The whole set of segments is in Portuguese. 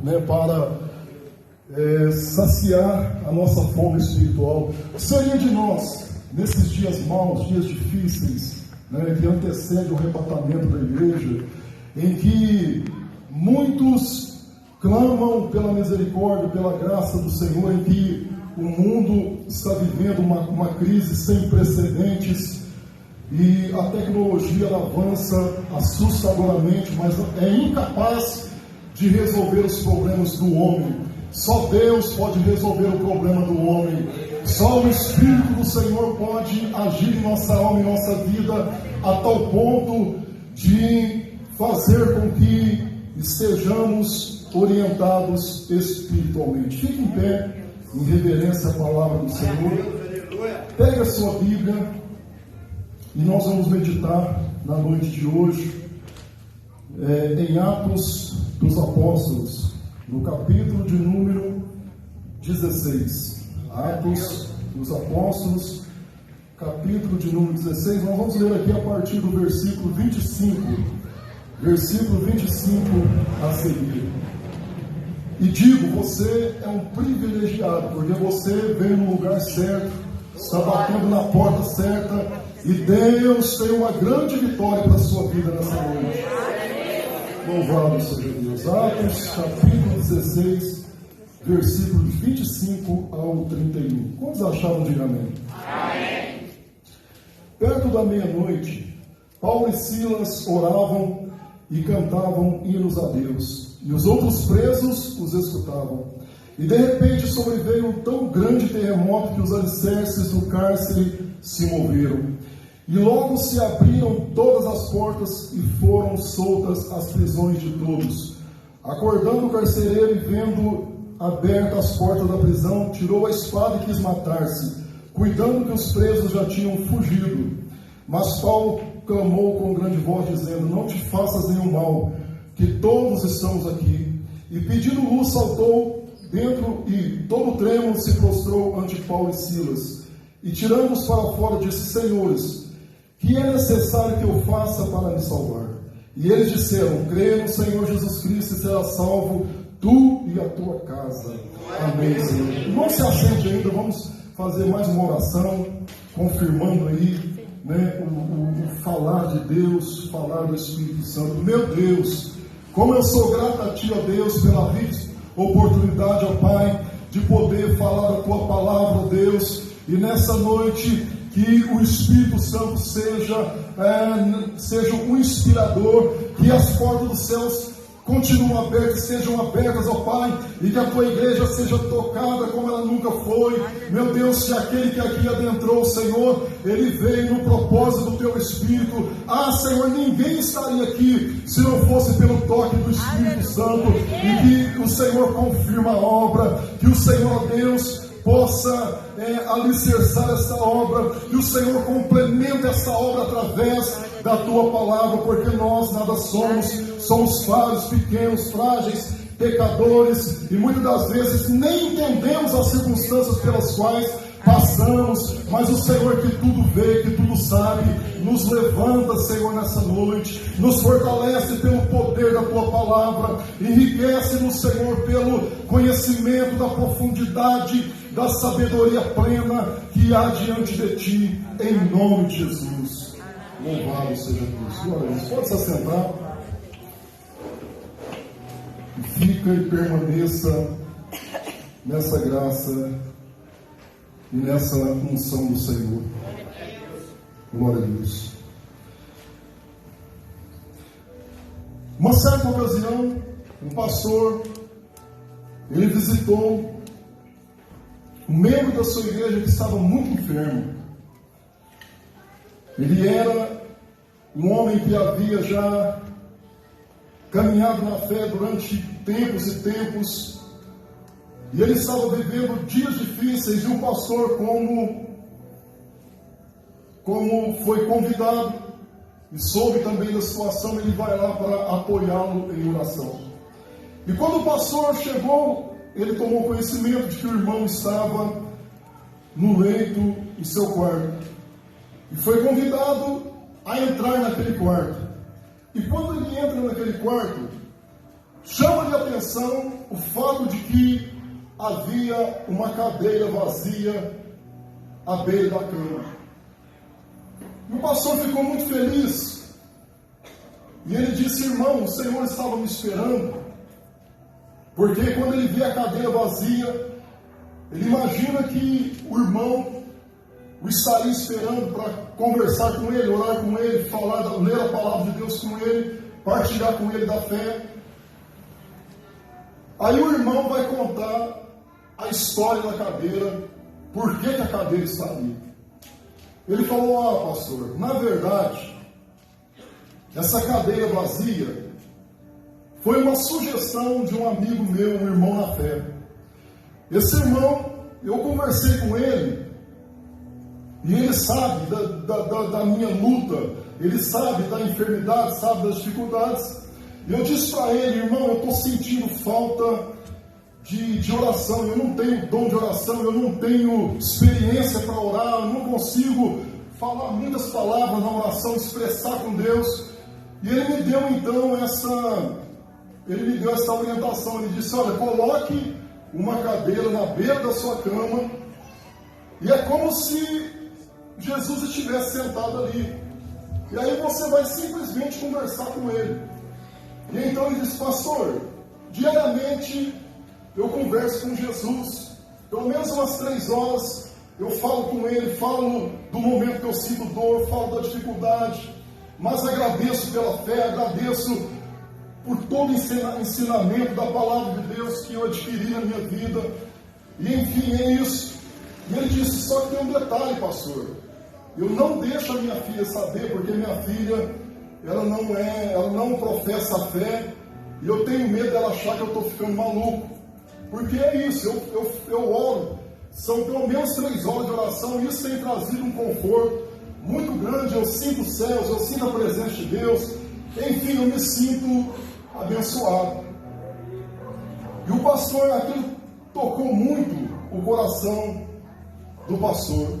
né, para saciar a nossa fome espiritual. O que seria de nós, nesses dias maus, dias difíceis, né, que antecede o arrebatamento da igreja, em que muitos clamam pela misericórdia, pela graça do Senhor, em que o mundo está vivendo uma crise sem precedentes, e a tecnologia avança assustadoramente, mas é incapaz de resolver os problemas do homem. Só Deus pode resolver o problema do homem. Só o Espírito do Senhor pode agir em nossa alma, em nossa vida, a tal ponto de fazer com que estejamos orientados espiritualmente. Fique em pé, em reverência à palavra do Senhor. Pegue a sua Bíblia e nós vamos meditar na noite de hoje em Atos dos Apóstolos, no capítulo de número 16. Atos dos Apóstolos, capítulo de número 16. Nós vamos ler aqui a partir do versículo 25. Versículo 25 a seguir. E digo, você é um privilegiado, porque você veio no lugar certo, está batendo na porta certa, e Deus tem uma grande vitória para a sua vida nessa noite. Louvado seja Deus. Atos capítulo 16, versículos 25 ao 31. Quantos acharam? Diga amém. Amém. Perto da meia-noite, Paulo e Silas oravam e cantavam hinos a Deus, e os outros presos os escutavam. E de repente sobreveio um tão grande terremoto que os alicerces do cárcere se moveram. E logo se abriram todas as portas e foram soltas as prisões de todos. Acordando o carcereiro e vendo abertas as portas da prisão, tirou a espada e quis matar-se, cuidando que os presos já tinham fugido. Mas Paulo clamou com grande voz, dizendo: não te faças nenhum mal, que todos estamos aqui. E pedindo luz, saltou dentro e, todo trêmulo, se prostrou ante Paulo e Silas. E tirando-os para fora, disse: senhores, que é necessário que eu faça para me salvar? E eles disseram: crê no Senhor Jesus Cristo e será salvo tu e a tua casa. Amém, Senhor. Não se assente ainda, vamos fazer mais uma oração, confirmando aí, né, o falar de Deus, falar do Espírito Santo. Meu Deus, como eu sou grato a Ti, ó Deus, pela oportunidade, ó Pai, de poder falar da Tua palavra, ó Deus, e nessa noite que o Espírito Santo seja um inspirador, que as portas dos céus continuem abertas, sejam abertas, ó Pai, e que a Tua igreja seja tocada como ela nunca foi. Meu Deus, se aquele que aqui adentrou, Senhor, ele veio no propósito do Teu Espírito. Senhor, ninguém estaria aqui se não fosse pelo toque do Espírito Santo, e que o Senhor confirma a obra, que o Senhor, Deus, possa alicerçar essa obra, que o Senhor complemente essa obra através da Tua palavra, porque nós nada somos falhos, pequenos, frágeis, pecadores, e muitas das vezes nem entendemos as circunstâncias pelas quais passamos, mas o Senhor que tudo vê, que tudo sabe, nos levanta, Senhor, nessa noite, nos fortalece pelo poder da Tua palavra, enriquece-nos, Senhor, pelo conhecimento da profundidade, da sabedoria plena que há diante de Ti, em nome de Jesus. Louvado seja Deus. Glória a Deus. Pode se assentar. Fica e permaneça nessa graça e nessa unção do Senhor. Glória a Deus. Uma certa ocasião, um pastor, ele visitou um membro da sua igreja que estava muito enfermo. Ele era um homem que havia já caminhado na fé durante tempos e tempos, e ele estava vivendo dias difíceis, e o pastor, como foi convidado e soube também da situação, ele vai lá para apoiá-lo em oração. E quando o pastor chegou, ele tomou conhecimento de que o irmão estava no leito em seu quarto, e foi convidado a entrar naquele quarto. E quando ele entra naquele quarto, chama de atenção o fato de que havia uma cadeira vazia à beira da cama. E o pastor ficou muito feliz. E ele disse: irmão, o Senhor estava me esperando. Porque quando ele vê a cadeira vazia, ele imagina que o irmão o estaria esperando para conversar com ele, orar com ele, ler a palavra de Deus com ele, partilhar com ele da fé. Aí o irmão vai contar a história da cadeira, por que a cadeira está ali. Ele falou: pastor, na verdade, essa cadeira vazia foi uma sugestão de um amigo meu, um irmão na fé. Esse irmão, eu conversei com ele, e ele sabe da minha luta, ele sabe da enfermidade, sabe das dificuldades. E eu disse para ele: irmão, eu estou sentindo falta de oração, eu não tenho dom de oração, eu não tenho experiência para orar, eu não consigo falar muitas palavras na oração, expressar com Deus. E ele me deu então essa orientação. Ele disse: olha, coloque uma cadeira na beira da sua cama, e é como se Jesus estivesse sentado ali, e aí você vai simplesmente conversar com ele. E então ele disse: pastor, diariamente eu converso com Jesus, pelo menos umas 3 horas eu falo com ele, falo do momento que eu sinto dor, falo da dificuldade, mas agradeço pela fé, agradeço por todo o ensinamento da palavra de Deus que eu adquiri na minha vida, e enfim, é isso. E ele disse: só que tem um detalhe, pastor, eu não deixo a minha filha saber, porque minha filha, ela não professa a fé, e eu tenho medo dela achar que eu estou ficando maluco, porque é isso, eu oro, são pelo menos 3 horas de oração, e isso tem trazido um conforto muito grande. Eu sinto os céus, eu sinto a presença de Deus, enfim, eu me sinto abençoado. E o pastor, aquilo tocou muito o coração do pastor,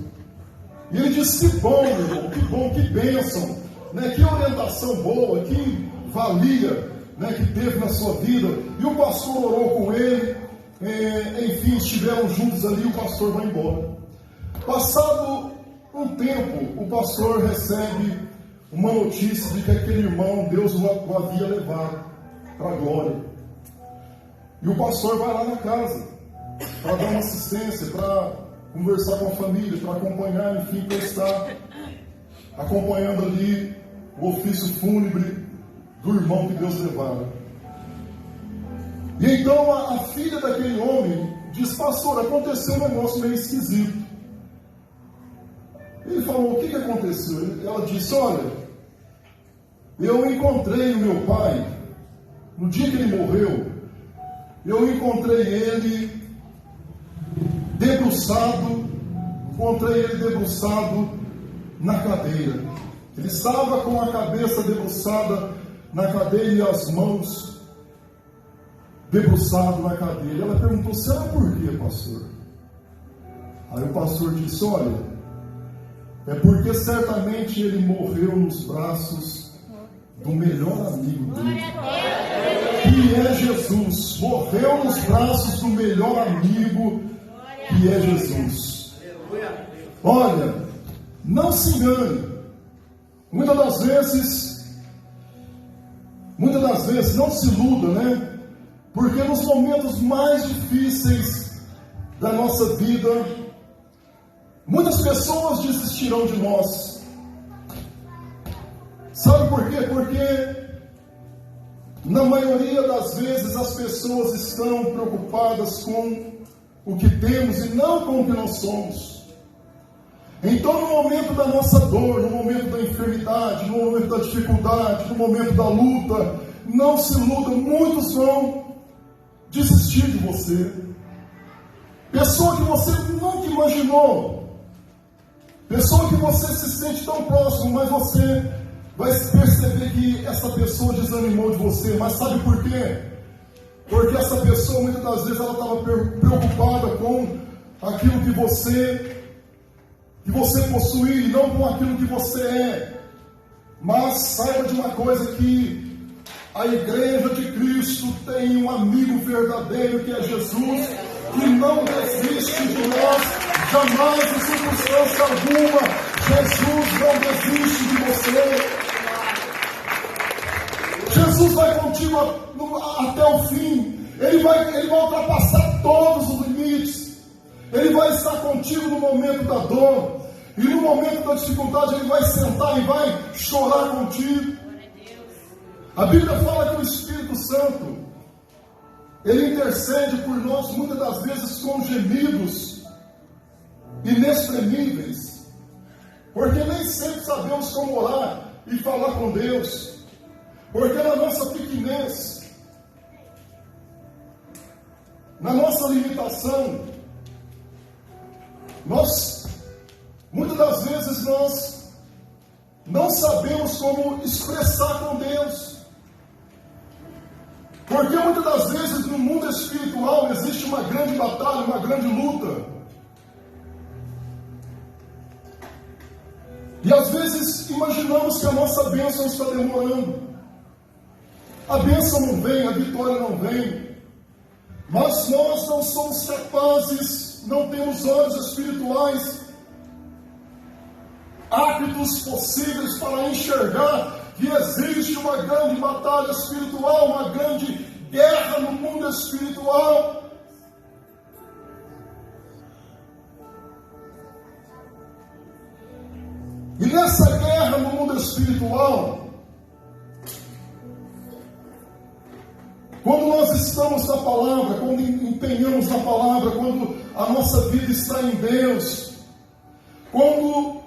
e ele disse: que bom, meu irmão, que bom, que bênção, né? Que orientação boa, que valia, né, que teve na sua vida. E o pastor orou com ele, enfim, estiveram juntos ali. O pastor vai embora. Passado um tempo, o pastor recebe uma notícia de que aquele irmão, Deus o havia levado para a glória. E o pastor vai lá na casa para dar uma assistência, para conversar com a família, para acompanhar, enfim, para estar acompanhando ali o ofício fúnebre do irmão que Deus levara. E então a filha daquele homem diz: pastor, aconteceu um negócio meio esquisito. Ele falou: o que aconteceu? Ela disse: olha, eu encontrei o meu pai, no dia que ele morreu, eu encontrei ele debruçado na cadeira. Ele estava com a cabeça debruçada na cadeira e as mãos debruçado na cadeira. Ela perguntou: será por quê, pastor? Aí o pastor disse: olha, é porque certamente ele morreu nos braços do melhor amigo dele, que é Jesus. Morreu nos braços do melhor amigo, que é Jesus. Olha, não se engane. Muitas das vezes não se iluda, né? Porque nos momentos mais difíceis da nossa vida, muitas pessoas desistirão de nós. Sabe por quê? Porque na maioria das vezes as pessoas estão preocupadas com o que temos e não com o que nós somos. Então, no momento da nossa dor, no momento da enfermidade, no momento da dificuldade, no momento da luta, não se iluda, muitos vão desistir de você. Pessoa que você nunca imaginou, pessoa que você se sente tão próximo, mas você vai perceber que essa pessoa desanimou de você. Mas sabe por quê? Porque essa pessoa, muitas das vezes, ela estava preocupada com aquilo que você possui, e não com aquilo que você é. Mas saiba de uma coisa, que A igreja de Cristo tem um amigo verdadeiro que é Jesus, que não desiste de nós, jamais em circunstância alguma. Jesus não desiste de você. Jesus vai contigo até o fim. Ele vai ultrapassar todos os limites. Ele vai estar contigo no momento da dor. E no momento da dificuldade Ele vai sentar e vai chorar contigo. A Bíblia fala que o Espírito Santo, Ele intercede por nós muitas das vezes com gemidos inexprimíveis. Porque nem sempre sabemos como orar e falar com Deus. Porque na nossa pequenez, na nossa limitação, muitas das vezes nós não sabemos como expressar com Deus. Porque muitas das vezes no mundo espiritual existe uma grande batalha, uma grande luta. E às vezes imaginamos que a nossa bênção está demorando. A bênção não vem, a vitória não vem. Mas nós não somos capazes, não temos olhos espirituais aptos, possíveis para enxergar que existe uma grande batalha espiritual, uma grande guerra no mundo espiritual. E nessa guerra no mundo espiritual, quando nós estamos na palavra, quando empenhamos na palavra, quando a nossa vida está em Deus, quando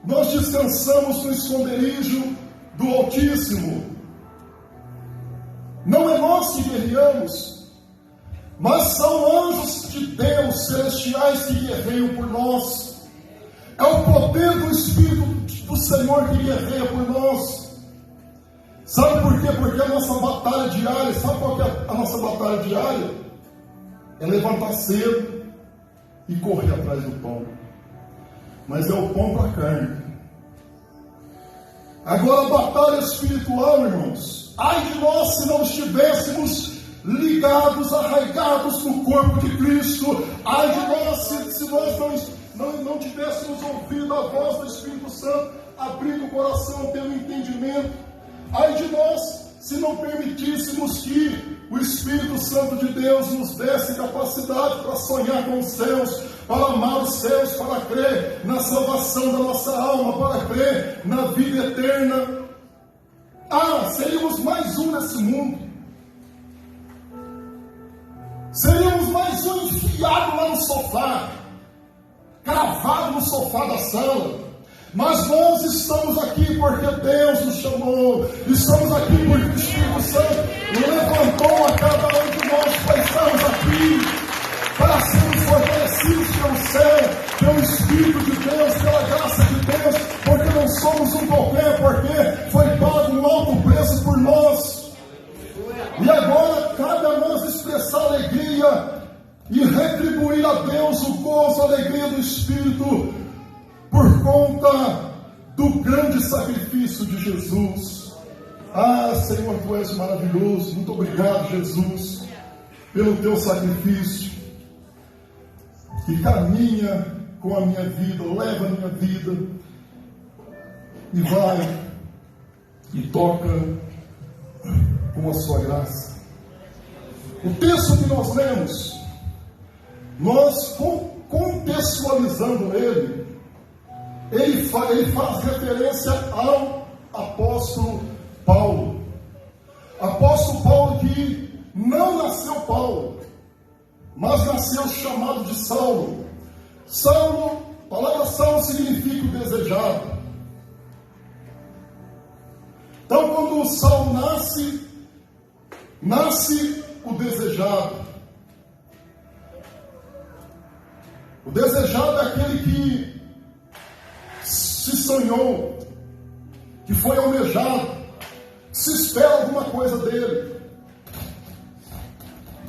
nós descansamos no esconderijo do Altíssimo, não é nós que guerreamos, mas são anjos de Deus celestiais que guerreiam por nós. É o poder do Espírito do Senhor que guerreia por nós. Sabe por quê? Porque a nossa batalha diária, sabe qual que é a nossa batalha diária? É levantar cedo e correr atrás do pão. Mas é o pão para a carne. Agora a batalha espiritual, irmãos, ai de nós se não estivéssemos ligados, arraigados no corpo de Cristo. Ai de nós se nós não tivéssemos ouvido a voz do Espírito Santo, abrindo o coração pelo entendimento. Ai de nós se não permitíssemos que o Espírito Santo de Deus nos desse capacidade para sonhar com os céus, para amar os céus, para crer na salvação da nossa alma, para crer na vida eterna. Seríamos mais um nesse mundo. Seríamos mais um enfiado lá no sofá, cravado no sofá da sala. Mas nós estamos aqui porque Deus nos chamou. Estamos aqui porque o Espírito Santo levantou a cada um de nós para estarmos aqui, para sermos fortalecidos pelo céu, pelo Espírito de Deus, pela graça de Deus, porque não somos um qualquer, porque foi pago um alto preço por nós. E agora cabe a nós expressar alegria e retribuir a Deus o gozo, a alegria do Espírito, por conta do grande sacrifício de Jesus. Senhor, Tu és maravilhoso. Muito obrigado, Jesus, pelo Teu sacrifício, que caminha com a minha vida, leva a minha vida, e vai e toca com a Sua graça. O texto que nós lemos, nós contextualizando ele faz referência ao apóstolo Paulo. Apóstolo Paulo que não nasceu Paulo, mas nasceu chamado de Saulo. Saulo, a palavra Saulo significa o desejado. Então quando Saulo nasce o desejado. O desejado é aquele que se sonhou, que foi almejado, se espera alguma coisa dele.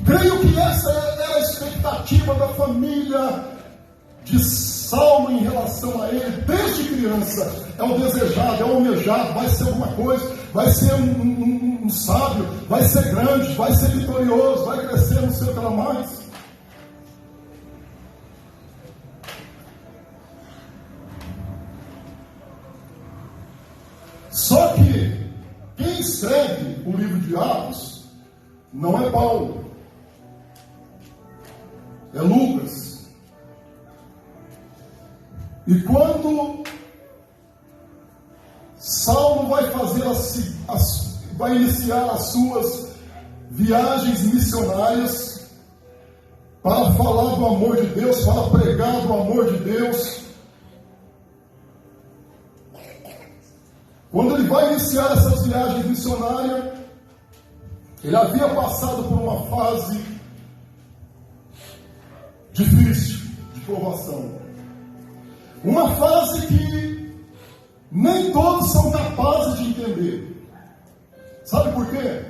Creio que essa era a expectativa da família de Saulo em relação a ele, desde criança. É o desejado, é o almejado, vai ser alguma coisa, vai ser um sábio vai ser grande, vai ser vitorioso, vai crescer no seu mais. Só que quem escreve o livro de Atos não é Paulo, é Lucas. E quando Saulo vai fazer vai iniciar as suas viagens missionárias para falar do amor de Deus, para pregar do amor de Deus, quando ele vai iniciar essas viagens missionárias, ele havia passado por uma fase difícil de provação. Uma fase que nem todos são capazes de entender. Sabe por quê?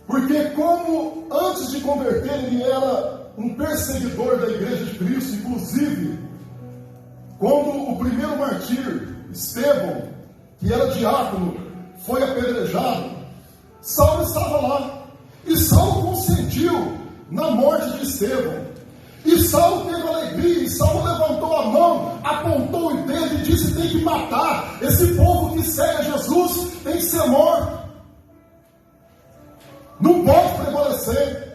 Porque como antes de converter ele era um perseguidor da igreja de Cristo, inclusive quando o primeiro mártir, Estevão, que era diácono, foi apedrejado, Saulo estava lá. E Saulo consentiu na morte de Estevão. E Saulo teve alegria, e Saulo levantou a mão, apontou o dedo e disse: tem que matar, esse povo que segue Jesus tem que ser morto, não pode prevalecer.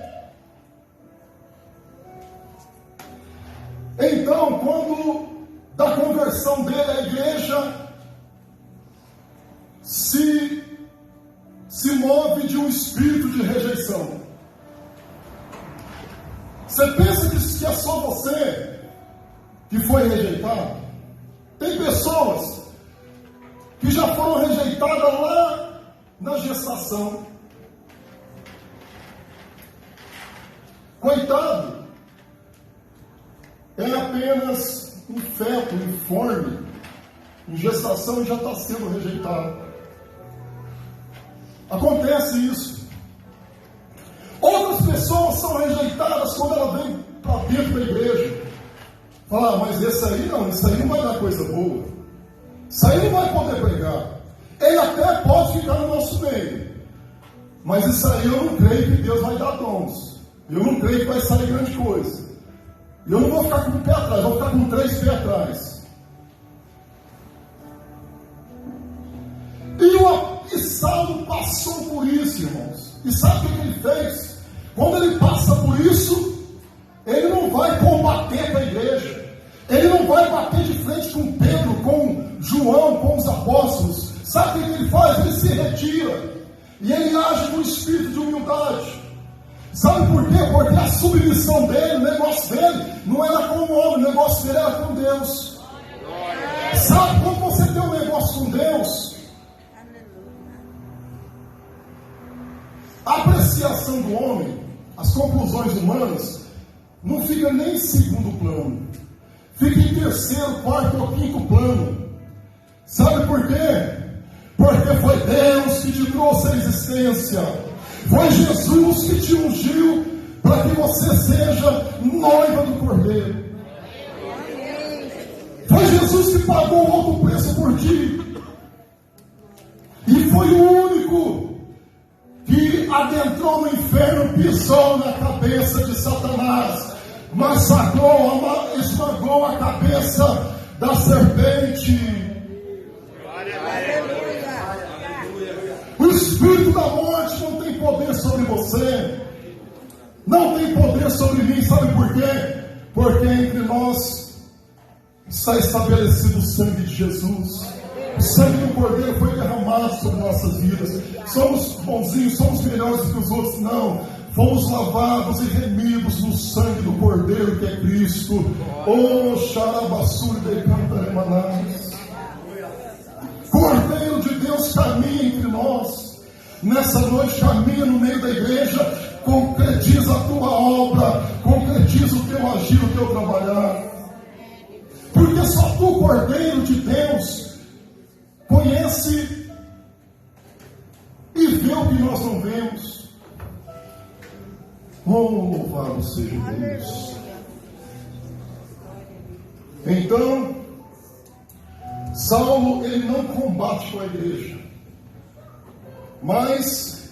Então, quando da conversão dele, a igreja se move de um espírito de rejeição. Você pensa que é só você que foi rejeitado? Tem pessoas que já foram rejeitadas lá na gestação. Coitado, é apenas um feto informe, em gestação, e já está sendo rejeitado. Acontece isso. Outras pessoas são rejeitadas quando ela vem para dentro da igreja. Fala: mas esse aí não vai dar coisa boa. Isso aí não vai poder pregar. Ele até pode ficar no nosso meio, mas isso aí eu não creio que Deus vai dar dons. Eu não creio que vai sair grande coisa. Eu não vou ficar com o pé atrás, vou ficar com 3 pés atrás. E Saulo passou por isso, irmãos. E sabe o que ele fez? Quando ele passa por isso, ele não vai combater com a igreja. Ele não vai bater de frente com Pedro, com João, com os apóstolos. Sabe o que ele faz? Ele se retira. E ele age com espírito de humildade. Sabe por quê? Porque a submissão dele, o negócio dele, não era com o homem, o negócio dele era com Deus. Sabe, quando você tem um negócio com Deus, a apreciação do homem, as conclusões humanas, não fica nem em segundo plano, fica em terceiro, quarto ou quinto plano. Sabe por quê? Porque foi Deus que te trouxe a existência, foi Jesus que te ungiu para que você seja noiva do Cordeiro, foi Jesus que pagou o alto preço por ti, e foi o único que adentrou no inferno, pisou na cabeça de Satanás, massacrou, esmagou a cabeça da serpente. O espírito da morte não tem poder sobre você, não tem poder sobre mim. Sabe por quê? Porque entre nós está estabelecido o sangue de Jesus. O sangue do Cordeiro foi derramado sobre nossas vidas. Somos bonzinhos, somos melhores do que os outros? Não. Fomos lavados e remidos no sangue do Cordeiro, que é Cristo. Oh, xarabassuri de cantaremanás. Cordeiro de Deus caminha entre nós. Nessa noite caminha no meio da igreja. Concretiza a tua obra, concretiza o teu agir, o teu trabalhar. Porque só tu, Cordeiro de Deus, conhece e vê o que nós não vemos. Oh, louvado seja Deus. Então, Saulo, ele não combate com a igreja. mas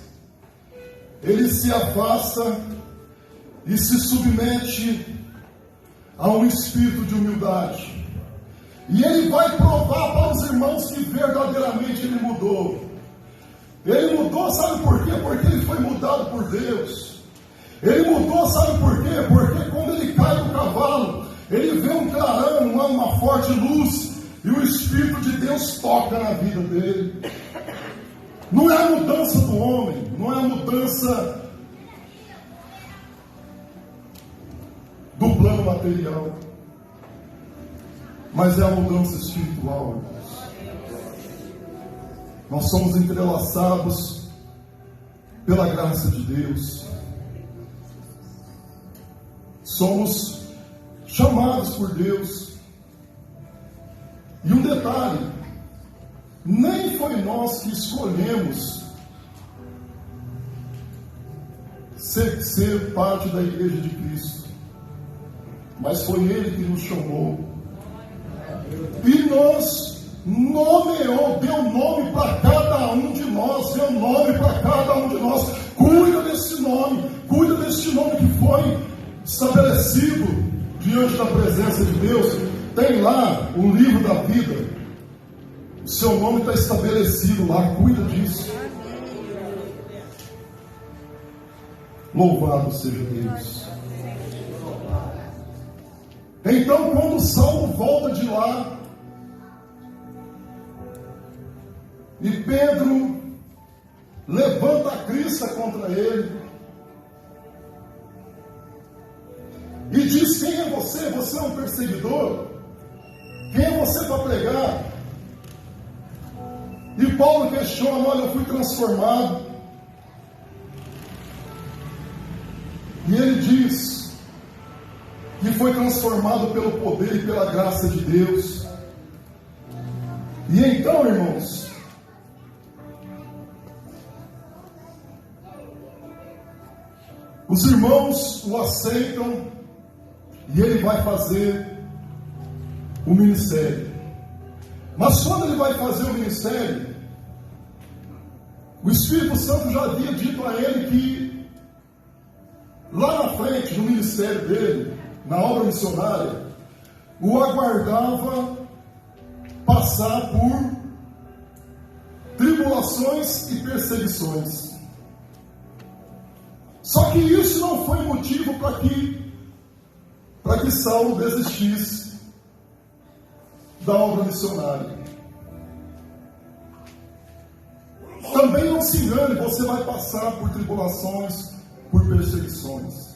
ele se afasta e se submete a um espírito de humildade. E ele vai provar para os irmãos que verdadeiramente ele mudou. Ele mudou, sabe por quê? Porque ele foi mudado por Deus. Ele mudou, sabe por quê? Porque quando ele cai do cavalo, ele vê um clarão, uma forte luz, e o Espírito de Deus toca na vida dele. Não é a mudança do homem, não é a mudança do plano material, mas é a mudança espiritual. Nós somos entrelaçados pela graça de Deus. Somos chamados por Deus. E um detalhe, nem foi nós que escolhemos ser parte da igreja de Cristo, mas foi Ele que nos chamou. E nos nomeou, deu nome para cada um de nós, deu nome para cada um de nós. Cuida desse nome que foi estabelecido diante da presença de Deus. Tem lá o livro da vida, o seu nome está estabelecido lá, cuida disso. Louvado seja Deus. Então, quando Saulo volta de lá, e Pedro levanta a crista contra ele, e diz: quem é você? Você é um perseguidor? Quem é você para pregar? E Paulo questiona: olha, eu fui transformado. E ele diz que foi transformado pelo poder e pela graça de Deus. E então, irmãos, os irmãos o aceitam e ele vai fazer o ministério. Mas quando ele vai fazer o ministério, o Espírito Santo já havia dito a ele que lá na frente, no ministério dele, na obra missionária, o aguardava passar por tribulações e perseguições. Só que isso não foi motivo para que Saulo desistisse da obra missionária. Também não se engane, você vai passar por tribulações, por perseguições.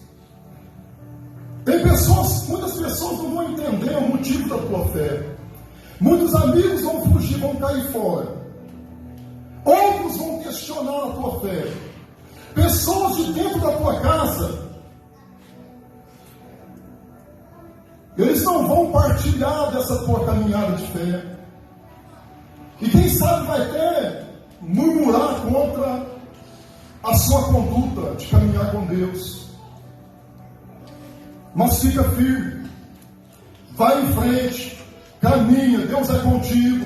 Muitas pessoas não vão entender o motivo da tua fé. Muitos amigos vão fugir, vão cair fora. Outros vão questionar a tua fé. Pessoas de dentro da tua casa, eles não vão partilhar dessa tua caminhada de fé. E quem sabe vai até murmurar contra a sua conduta de caminhar com Deus. Mas fica firme, vai em frente, caminha, Deus é contigo.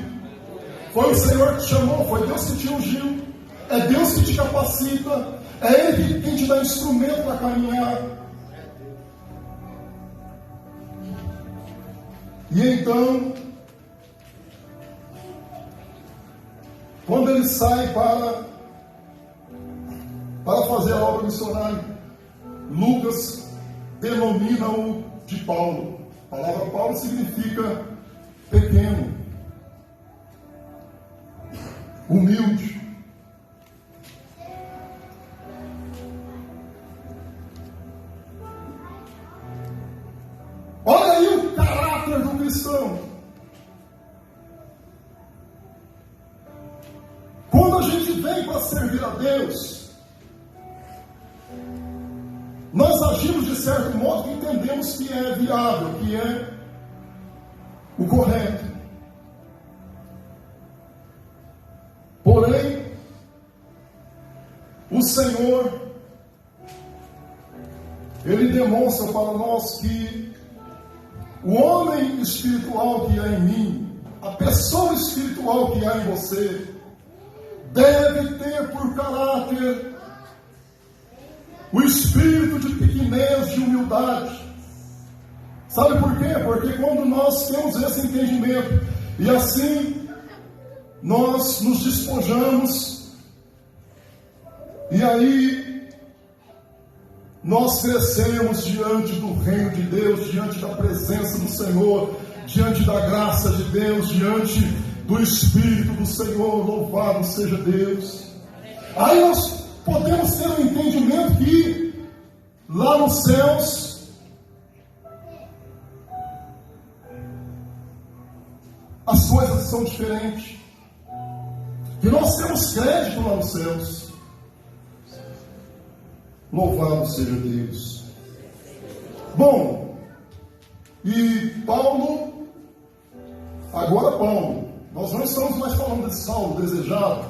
Foi o Senhor que te chamou, foi Deus que te ungiu, é Deus que te capacita, é Ele quem te dá instrumento para caminhar. E então, quando ele sai para fazer a obra missionária, Lucas denomina-o de Paulo. A palavra Paulo significa pequeno, humilde. Olha aí o caráter do cristão. Quando a gente vem para servir a Deus, nós agimos de certo modo que entendemos que é viável, que é o correto. Porém, o Senhor, Ele demonstra para nós que o homem espiritual que há em mim, a pessoa espiritual que há em você, deve ter por caráter o espírito de pequenez, de humildade. Sabe por quê? Porque quando nós temos esse entendimento e assim nós nos despojamos, e aí nós crescemos diante do reino de Deus, diante da presença do Senhor, diante da graça de Deus, diante do Espírito do Senhor. Louvado seja Deus. Aí nós podemos ter um entendimento que lá nos céus as coisas são diferentes, que nós temos crédito lá nos céus. Louvado seja Deus. Bom, e Paulo, nós não estamos mais falando de Saulo desejado,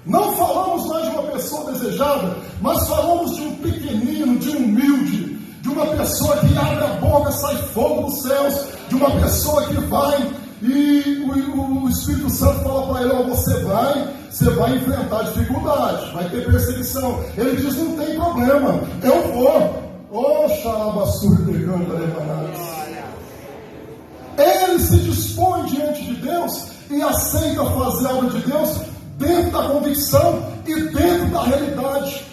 não falamos mais de uma pessoa desejada, mas falamos de um pequenino, de um humilde, de uma pessoa que abre a boca, sai fogo dos céus, de uma pessoa que vai e o Espírito Santo fala para ele: você vai enfrentar dificuldade, vai ter perseguição. Ele diz: não tem problema, eu vou. Ele se dispõe diante de Deus e aceita fazer a obra de Deus dentro da convicção e dentro da realidade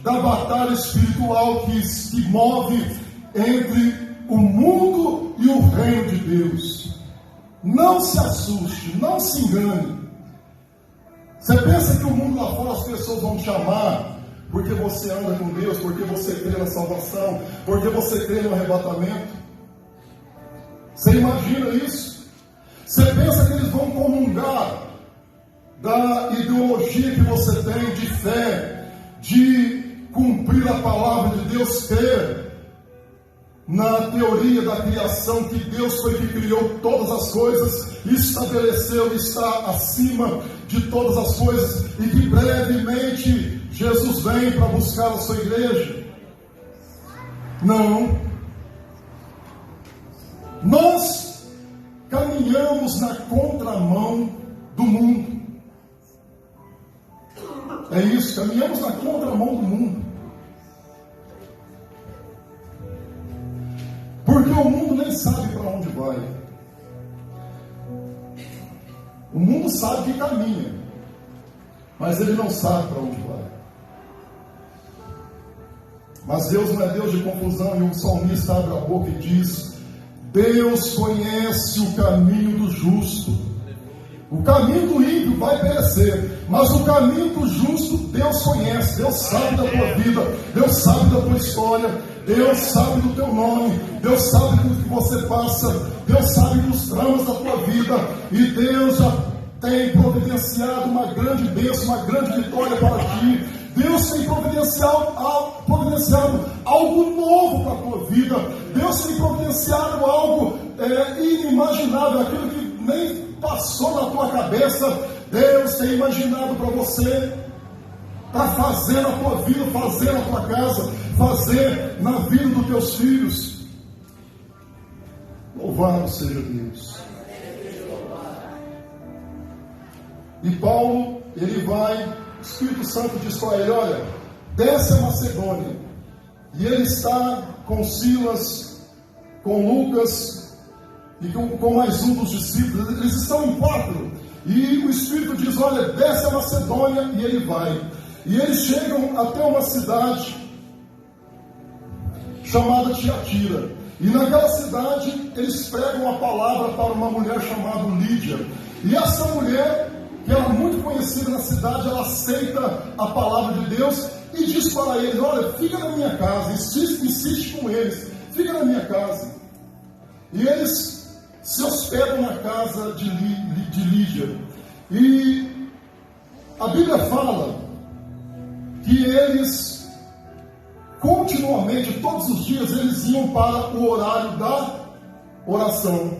da batalha espiritual que move entre o mundo e o reino de Deus. Não se assuste, não se engane. Você pensa que o mundo lá fora as pessoas vão te amar porque você anda com Deus, porque você crê na salvação, porque você crê no arrebatamento? Você imagina isso? Você pensa que eles vão comungar da ideologia que você tem de fé, de cumprir a palavra de Deus, crer na teoria da criação, que Deus foi que criou todas as coisas, estabeleceu, está acima de todas as coisas, e que brevemente Jesus vem para buscar a sua igreja? Não. Nós caminhamos na contramão do mundo. É isso, caminhamos na contramão do mundo. Porque o mundo nem sabe para onde vai. O mundo sabe que caminha, mas ele não sabe para onde vai. Mas Deus não é Deus de confusão, e o salmista abre a boca e diz: Deus conhece o caminho do justo. O caminho do ímpio vai perecer, mas o caminho do justo Deus conhece. Deus sabe da tua vida, Deus sabe da tua história, Deus sabe do teu nome, Deus sabe do que você passa, Deus sabe dos dramas da tua vida, e Deus já tem providenciado uma grande bênção, uma grande vitória para ti. Deus tem providenciado algo novo para a tua vida. Deus tem providenciado algo inimaginável, aquilo que nem passou na tua cabeça. Deus tem imaginado para você, para fazer na tua vida, fazer na tua casa, fazer na vida dos teus filhos. Louvado seja Deus. E Paulo, ele vai, o Espírito Santo diz para ele: olha, desce a Macedônia. E ele está com Silas, com Lucas e com mais um dos discípulos. Eles estão em 4. E o Espírito diz: olha, desce a Macedônia. E ele vai. E eles chegam até uma cidade chamada Tiatira. E naquela cidade eles pregam a palavra para uma mulher chamada Lídia. E essa mulher, que era muito conhecida na cidade, ela aceita a palavra de Deus e diz para eles: olha, fica na minha casa, insiste com eles, fica na minha casa. E eles se hospedam na casa de Lídia. E a Bíblia fala que eles, continuamente, todos os dias, eles iam para o horário da oração.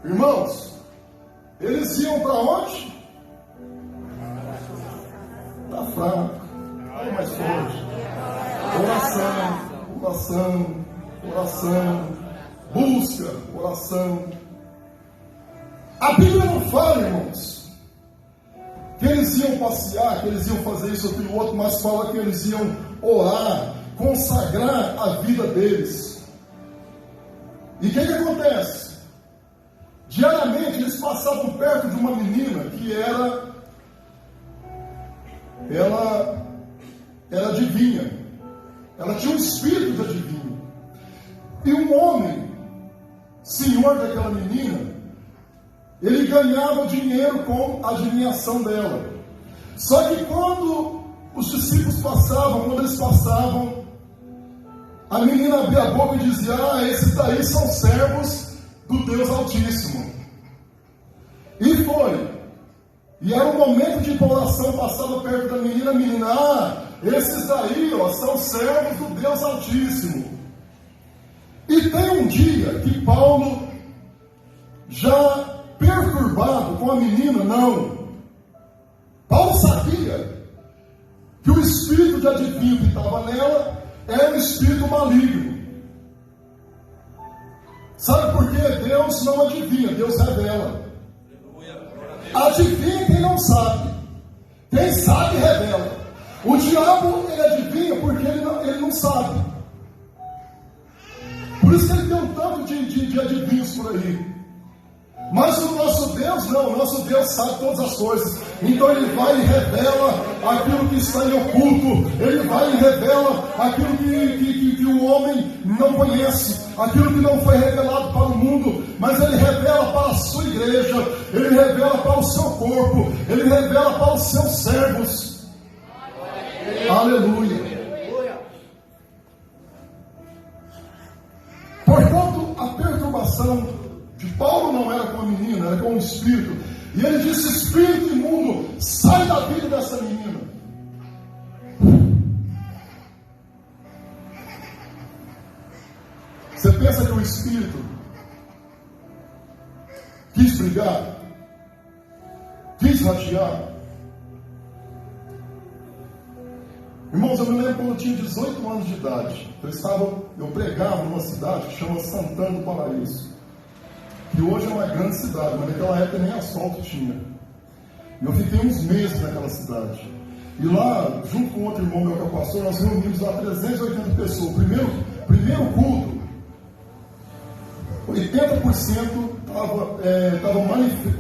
Irmãos, eles iam para onde? Está fraco, fala mais forte. Oração, busca, oração. A Bíblia não fala, irmãos, que eles iam passear, que eles iam fazer isso ou aquilo outro, mas fala que eles iam orar, consagrar a vida deles. E o que acontece? Diariamente eles passavam perto de uma menina que ela adivinha. Ela tinha um espírito de adivinho. E um homem, senhor daquela menina, ele ganhava dinheiro com a adivinhação dela. Só que quando os discípulos passavam, quando eles passavam, a menina abria a boca e dizia: esses daí são servos do Deus Altíssimo. E foi. E era um momento de empolgação, passava perto da menina, a menina: esses daí são servos do Deus Altíssimo. E tem um dia que Paulo, já perturbado com a menina, não. Paulo sabia que o espírito de adivinho que estava nela era um espírito maligno. Sabe por quê? Deus não adivinha, Deus revela. Adivinha quem não sabe. Quem sabe revela. O diabo, ele adivinha porque ele não sabe. Por isso que ele tem um tanto de adivinhos por aí. Mas o nosso Deus não, o nosso Deus sabe todas as coisas. Então ele vai e revela aquilo que está em oculto. Ele vai e revela aquilo que o homem não conhece, aquilo que não foi revelado para o mundo, mas ele revela para a sua igreja, ele revela para o seu corpo, ele revela para os seus servos. Aleluia. Portanto, a perturbação de Paulo não era com a menina, era com o espírito. E ele disse: espírito imundo, sai da vida dessa menina. Você pensa que o espírito quis brigar? Quis ratear? Irmãos, eu me lembro quando eu tinha 18 anos de idade. Eu pregava numa cidade que chama Santana do Paraíso, que hoje é uma grande cidade, mas naquela época nem asfalto tinha. E eu fiquei uns meses naquela cidade. E lá, junto com outro irmão meu que é pastor, nós reunimos lá 380 pessoas. Primeiro culto, 80% estava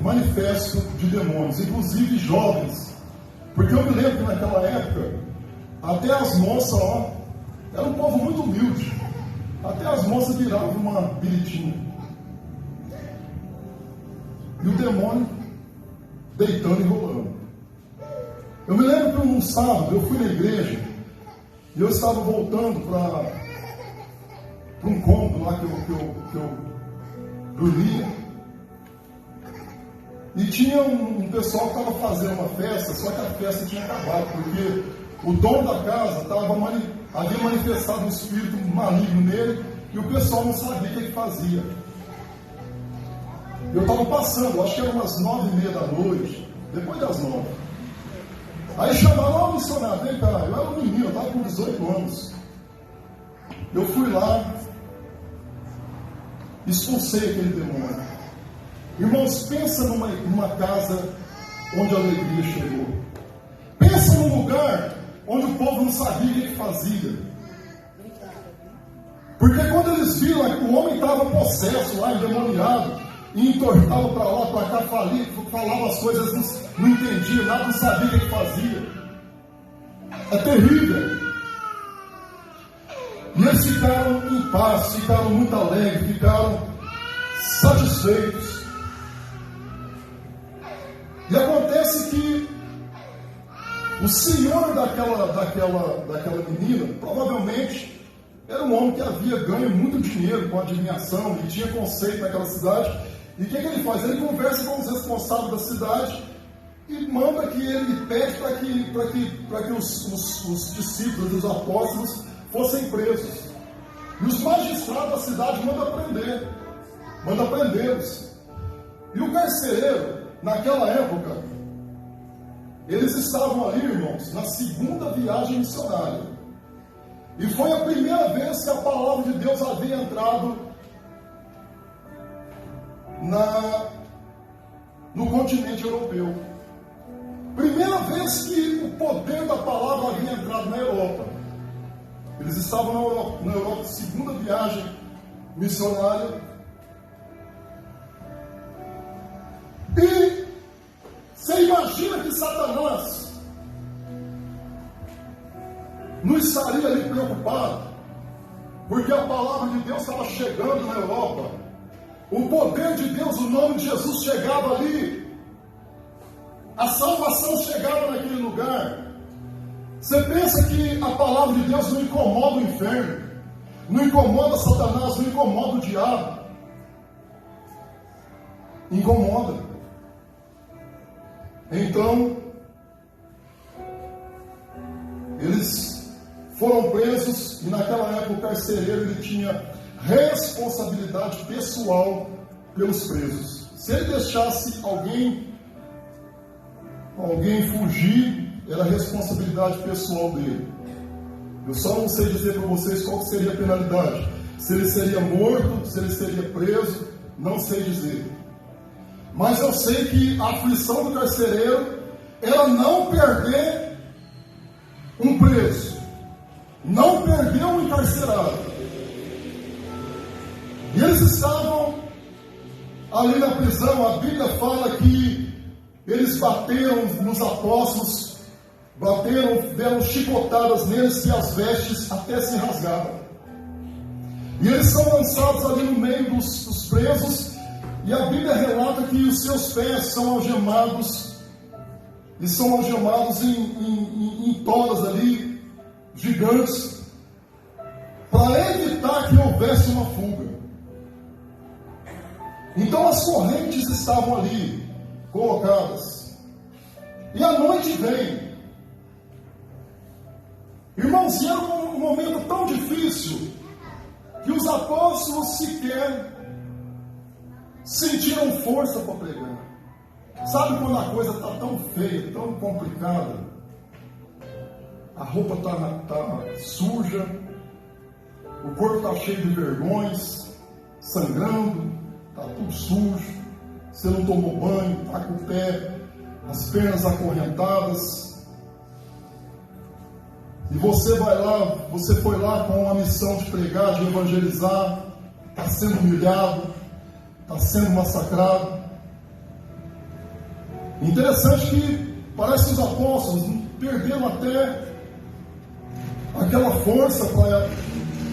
manifesto de demônios, inclusive jovens. Porque eu me lembro que naquela época, até as moças, era um povo muito humilde. Até as moças viravam uma biritinha. E o demônio deitando e rolando. Eu me lembro que um sábado eu fui na igreja e eu estava voltando para um cômodo lá que eu dormia. E tinha um pessoal que estava fazendo uma festa, só que a festa tinha acabado, porque o dono da casa havia manifestado um espírito maligno nele e o pessoal não sabia o que fazia. Eu estava passando, acho que era umas 9h30 da noite, depois das 9. Aí chamaram: missionário, vem cá. Eu era um menino, eu estava com 18 anos. Eu fui lá, expulsei aquele demônio. Irmãos, pensa numa casa onde a alegria chegou. Pensa num lugar onde o povo não sabia o que fazia. Porque quando eles viram que o homem estava possesso lá, endemoniado, e entortava para lá, para cá, falava as coisas, não entendia nada, não sabia o que fazia. É terrível. E eles ficaram em paz, ficaram muito alegres, ficaram satisfeitos. E acontece que o senhor daquela menina, provavelmente, era um homem que havia ganho muito dinheiro com a adivinhação e tinha conceito naquela cidade. E o que ele faz? Ele conversa com os responsáveis da cidade e manda que ele pede para que os discípulos, os apóstolos, fossem presos. E os magistrados da cidade mandam prendê-los. E o carcereiro, naquela época, eles estavam ali, irmãos, na segunda viagem missionária. E foi a primeira vez que a palavra de Deus havia entrado no continente europeu. Primeira vez que o poder da palavra havia entrado na Europa. Eles estavam na Europa, segunda viagem missionária. E você imagina que Satanás não estaria ali preocupado, porque a palavra de Deus estava chegando na Europa. O poder de Deus, o nome de Jesus chegava ali. A salvação chegava naquele lugar. Você pensa que a palavra de Deus não incomoda o inferno, não incomoda Satanás, não incomoda o diabo? Incomoda. Então, eles foram presos e naquela época o carcereiro ele tinha responsabilidade pessoal pelos presos. Se ele deixasse alguém fugir, era responsabilidade pessoal dele. Eu só não sei dizer para vocês qual seria a penalidade. Se ele seria morto, se ele seria preso, não sei dizer. Mas eu sei que a aflição do carcereiro era não perder um preso, não perder um encarcerado. E eles estavam ali na prisão. A Bíblia fala que eles bateram nos apóstolos, deram chicotadas neles e as vestes até se rasgaram. E eles são lançados ali no meio dos presos, e a Bíblia relata que os seus pés são algemados, e são algemados em toras ali, gigantes, para evitar que houvesse uma fuga. Então as correntes estavam ali, colocadas. E a noite vem. Irmãos, era um momento tão difícil que os apóstolos sequer sentiram força para pregar. Sabe quando a coisa está tão feia, tão complicada? A roupa está suja, o corpo está cheio de vergões, sangrando, está tudo sujo, você não tomou banho, está com o pé, as pernas acorrentadas. E você foi lá com uma missão de pregar, de evangelizar, está sendo humilhado, está sendo massacrado. Interessante que parece que os apóstolos perderam até aquela força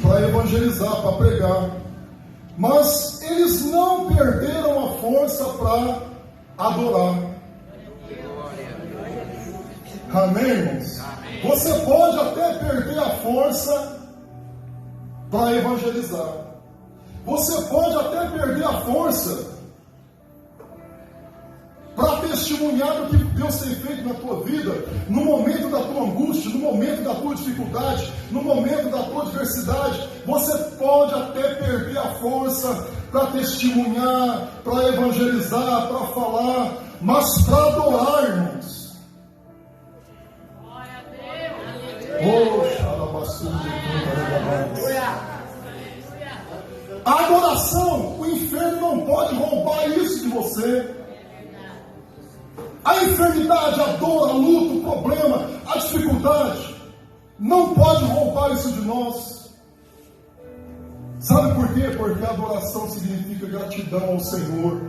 para evangelizar, para pregar. Mas eles não perderam a força para adorar. Amém, irmãos? Amém. Você pode até perder a força para evangelizar. Você pode até perder a força para testemunhar do que Deus tem feito na tua vida, no momento da tua angústia, no momento da tua dificuldade, no momento da tua adversidade. Você pode até perder a força para testemunhar, para evangelizar, para falar, mas para adorar, irmãos. A adoração, o inferno não pode roubar isso de você. A enfermidade, a dor, a luta, o problema, a dificuldade não pode roubar isso de nós. Sabe por quê? Porque a adoração significa gratidão ao Senhor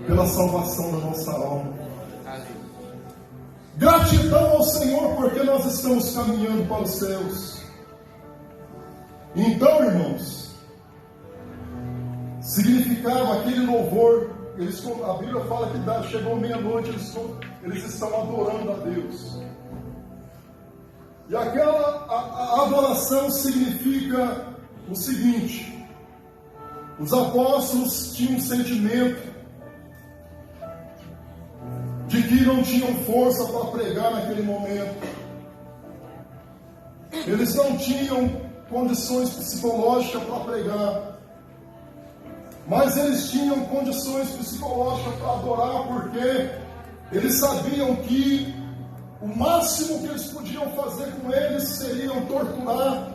pela salvação da nossa alma. Gratidão ao Senhor porque nós estamos caminhando para os céus. Então, irmãos, significava aquele louvor. A Bíblia fala que chegou meia-noite, eles estão adorando a Deus. E a adoração significa o seguinte: os apóstolos tinham um sentimento de que não tinham força para pregar naquele momento. Eles não tinham condições psicológicas para pregar. Mas eles tinham condições psicológicas para adorar, porque eles sabiam que o máximo que eles podiam fazer com eles seria torturar,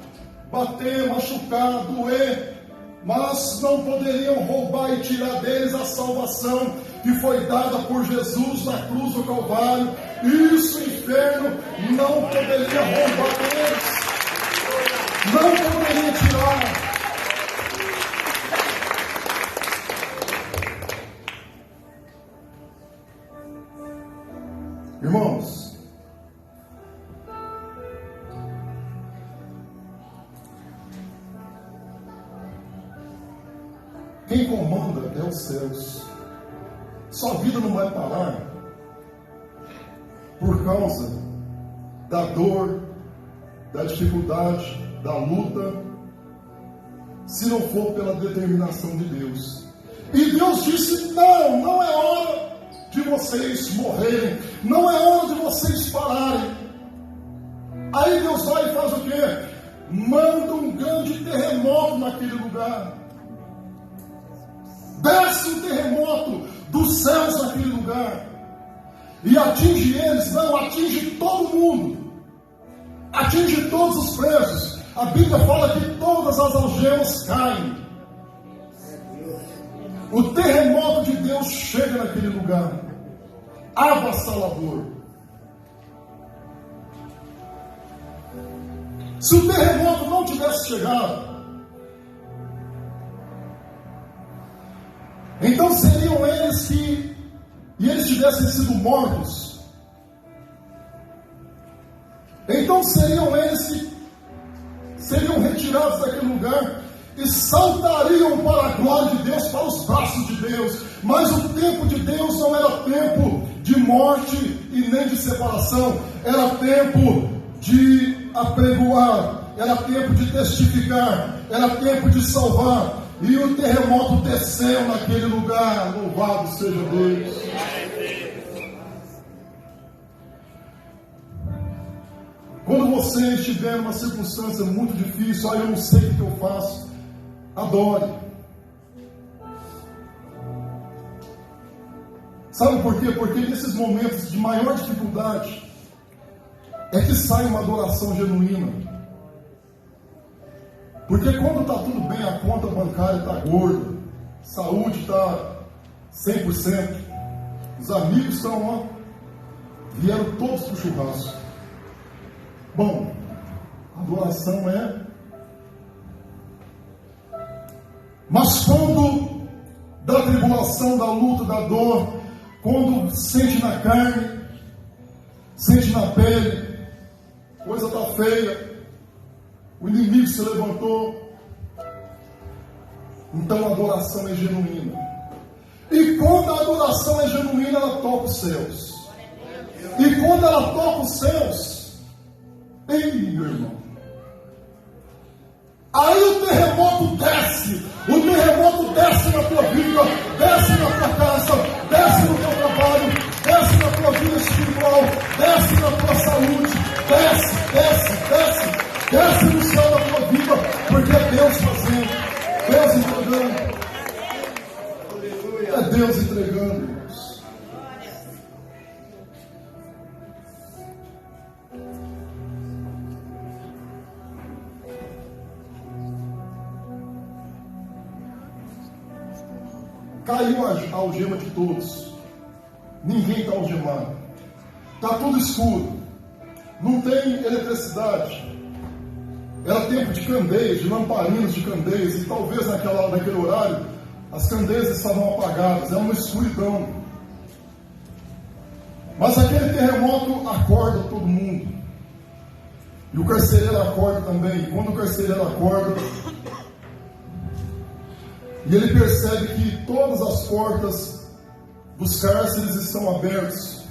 bater, machucar, doer, mas não poderiam roubar e tirar deles a salvação, que foi dada por Jesus na cruz do Calvário, isso o inferno não poderia roubar deles, não poderia tirar. Irmãos, quem comanda é os céus. Sua vida não vai parar por causa da dor, da dificuldade, da luta, se não for pela determinação de Deus. E Deus disse: não é hora de vocês morrerem, não é hora de vocês pararem. Aí Deus vai e faz o quê? Manda um grande terremoto naquele lugar. Desce um terremoto dos céus naquele lugar e atinge eles, não, atinge todo mundo, atinge todos os presos. A Bíblia fala que todas as algemas caem. O terremoto de Deus chega naquele lugar, avassalador. Se o terremoto não tivesse chegado, então seriam eles que, e eles tivessem sido mortos, então seriam eles que seriam retirados daquele lugar e saltariam para a glória de Deus, para os braços de Deus. Mas o tempo de Deus não era tempo de morte e nem de separação, era tempo de apregoar, era tempo de testificar, era tempo de salvar. E o terremoto desceu naquele lugar. Louvado seja Deus. Quando você estiver numa circunstância muito difícil, eu não sei o que eu faço, adore. Sabe por quê? Porque nesses momentos de maior dificuldade é que sai uma adoração genuína. Porque quando está tudo bem, a conta bancária está gorda, saúde está 100%, os amigos estão lá, vieram todos para o churrasco. Bom, a adoração é. Mas quando da tribulação, da luta, da dor, quando sente na carne, sente na pele, coisa está feia, o inimigo se levantou, então a adoração é genuína. E quando a adoração é genuína, ela toca os céus. E quando ela toca os céus, ei, meu irmão, aí o terremoto desce. O terremoto desce na tua vida, desce na tua casa, desce no teu trabalho, desce na tua vida espiritual, desce na tua saúde, desce no céu da tua vida, porque é Deus fazendo, Deus entregando. É Deus entregando, irmãos. Caiu a algema de todos. Ninguém está algemado. Está tudo escuro. Não tem eletricidade. Era tempo de candeias, de lamparinas de candeias. E talvez naquele horário as candeias estavam apagadas. Era uma escuridão. Mas aquele terremoto acorda todo mundo. E o carcereiro acorda também. E quando o carcereiro acorda, e ele percebe que todas as portas dos cárceres estão abertas.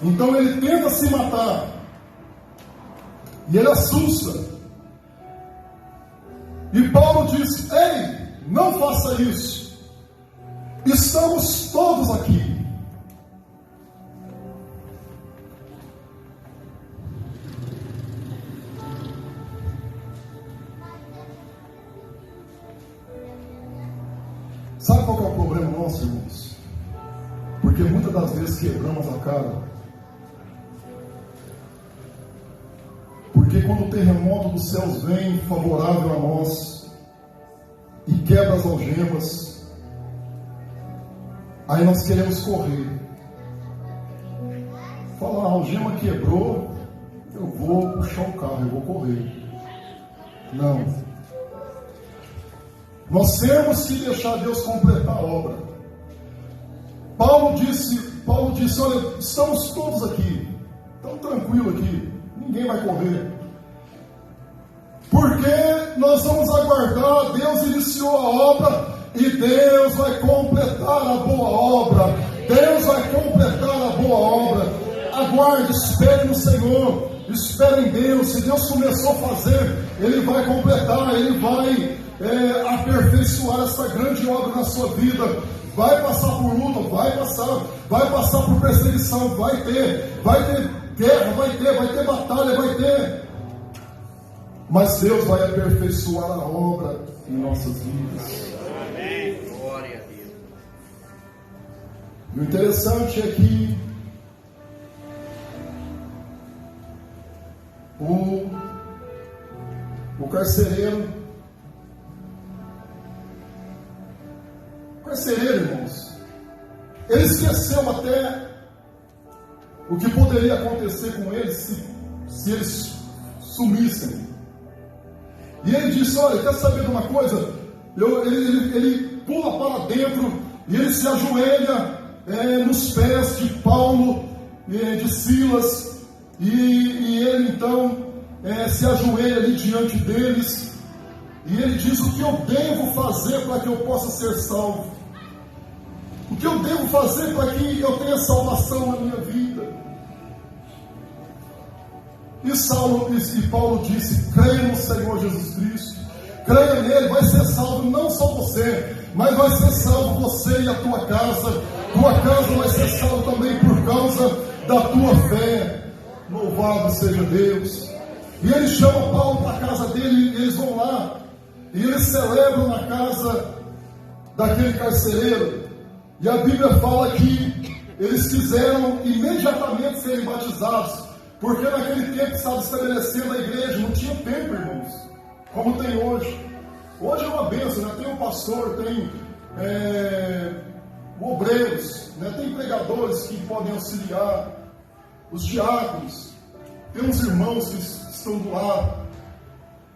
Então ele tenta se matar. E ele assusta. E Paulo diz: ei, não faça isso. Estamos todos aqui. Sabe qual que é o problema nosso, irmãos? Porque muitas das vezes quebramos a cara. Porque quando o terremoto dos céus vem favorável a nós e quebra as algemas, Aí nós queremos correr. Falar, a algema quebrou, eu vou puxar o carro, eu vou correr. Não. Nós temos que deixar Deus completar a obra. Paulo disse, olha, estamos todos aqui, estamos tranquilos aqui, ninguém vai correr. Porque nós vamos aguardar, Deus iniciou a obra e Deus vai completar a boa obra. Deus vai completar a boa obra. Aguarde, espere no Senhor, espere em Deus. Se Deus começou a fazer, Ele vai completar, Ele vai aperfeiçoar essa grande obra na sua vida. Vai passar por luta, vai passar por perseguição, vai ter guerra, vai ter batalha, vai ter. Mas Deus vai aperfeiçoar a obra em nossas vidas. Amém. Glória a Deus. E o interessante é que o carcereiro, irmãos, ele esqueceu até o que poderia acontecer com eles se eles sumissem. E ele disse, olha, quer saber de uma coisa? Ele pula para dentro e ele se ajoelha nos pés de Paulo, de Silas, e ele então se ajoelha ali diante deles, e ele diz, o que eu devo fazer para que eu possa ser salvo? O que eu devo fazer para que eu tenha salvação na minha vida? E Paulo disse, creia no Senhor Jesus Cristo, creia nele, vai ser salvo não só você, mas vai ser salvo você e a tua casa vai ser salvo também por causa da tua fé. Louvado seja Deus. E ele chama Paulo para a casa dele, e eles vão lá, e eles celebram na casa daquele carcereiro, e a Bíblia fala que eles quiseram imediatamente serem batizados, porque naquele tempo estava estabelecendo a igreja, não tinha templo, irmãos, como tem hoje. Hoje é uma bênção, né? Tem um pastor, tem obreiros, né? Tem pregadores que podem auxiliar, os diáconos, tem uns irmãos que estão do lado.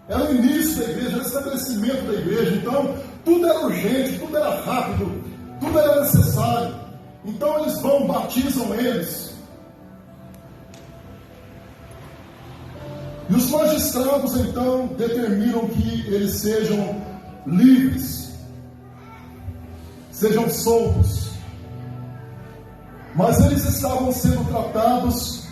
Era o início da igreja, era o estabelecimento da igreja, então tudo era urgente, tudo era rápido, tudo era necessário. Então eles vão, batizam eles. E os magistrados então determinam que eles sejam livres, sejam soltos. Mas eles estavam sendo tratados,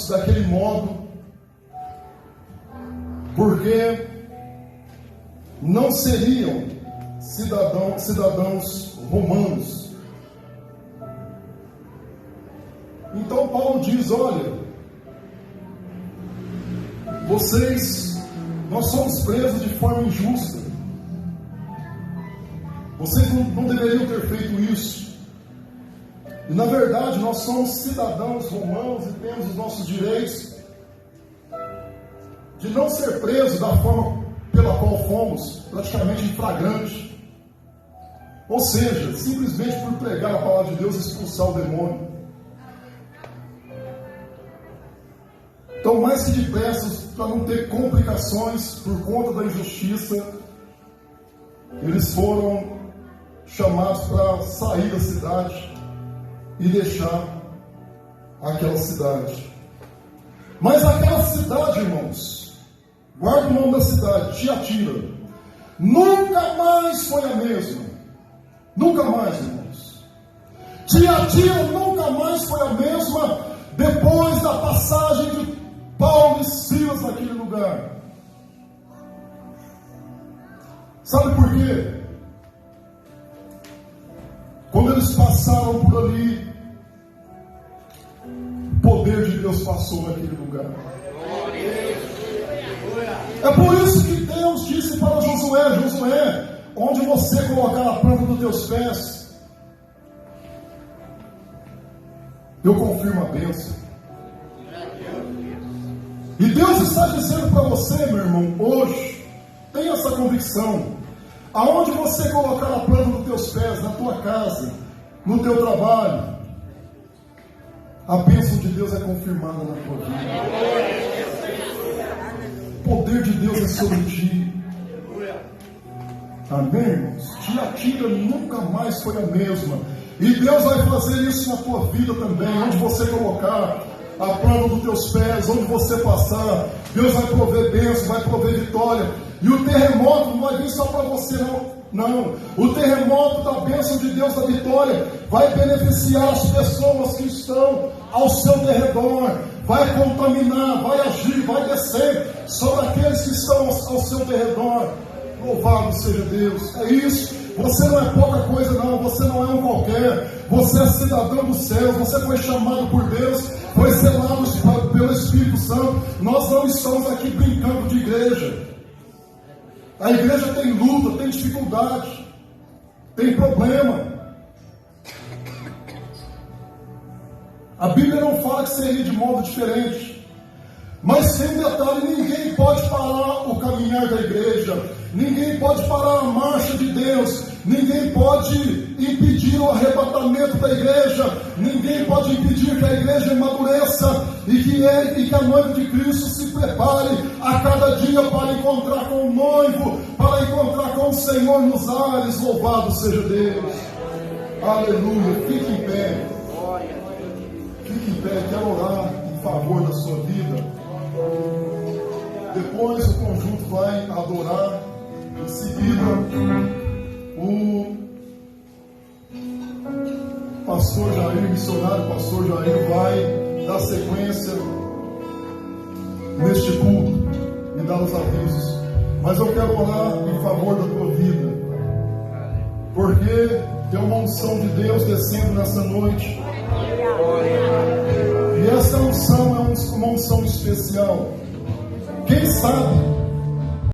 daquele modo, porque não seriam cidadãos romanos. Então Paulo diz, olha, nós somos presos de forma injusta. Vocês não deveriam ter feito isso. E na verdade nós somos cidadãos romanos e temos os nossos direitos de não ser presos da forma pela qual fomos, praticamente em flagrante. Ou seja, simplesmente por pregar a palavra de Deus e expulsar o demônio. Então, mais que depressa, para não ter complicações por conta da injustiça, eles foram chamados para sair da cidade e deixar aquela cidade. Mas aquela cidade, irmãos, guarda o nome da cidade, Tiatira, nunca mais foi a mesma. Nunca mais, irmãos. Tiatira nunca mais foi a mesma depois da passagem de Paulo e Silas naquele lugar. Sabe por quê? Quando eles passaram por ali, o poder de Deus passou naquele lugar. É por isso que Deus disse para Josué, onde você colocar a planta dos teus pés, eu confirmo a bênção. E Deus está dizendo para você, meu irmão, hoje, Tenha essa convicção. Aonde você colocar a planta dos teus pés, na tua casa, no teu trabalho, a bênção de Deus é confirmada na tua vida. O poder de Deus é sobre ti. Amém, irmãos? Tiatira nunca mais foi a mesma. E Deus vai fazer isso na tua vida também. Onde você colocar a planta dos teus pés, onde você passar, Deus vai prover bênção, vai prover vitória. E o terremoto não vai vir só para você, não. O terremoto da bênção de Deus, da vitória, vai beneficiar as pessoas que estão ao seu derredor. Vai contaminar, vai agir, vai descer sobre aqueles que estão ao seu derredor. Louvado seja Deus. É isso. Você não é pouca coisa, não. Você não é um qualquer. Você é cidadão do céu. Você foi chamado por Deus. Foi selado pelo Espírito Santo. Nós não estamos aqui brincando de igreja. A igreja tem luta, tem dificuldade, tem problema. A Bíblia não fala que seria de modo diferente. Mas sem detalhe, ninguém pode parar o caminhar da igreja. Ninguém pode parar a marcha de Deus. Ninguém pode impedir o arrebatamento da igreja. Ninguém pode impedir que a igreja amadureça e que a noiva de Cristo se prepare a cada dia para encontrar com o noivo, para encontrar com o Senhor nos ares. Louvado seja Deus. Aleluia. Fique em pé. Fique em pé. Quero orar em favor da sua vida. Depois o conjunto vai adorar. Em seguida, o pastor Jair, missionário pastor Jair, vai dar sequência neste culto e dar os avisos. Mas eu quero orar em favor da tua vida, porque tem uma unção de Deus descendo nessa noite. E essa unção é uma unção especial. Quem sabe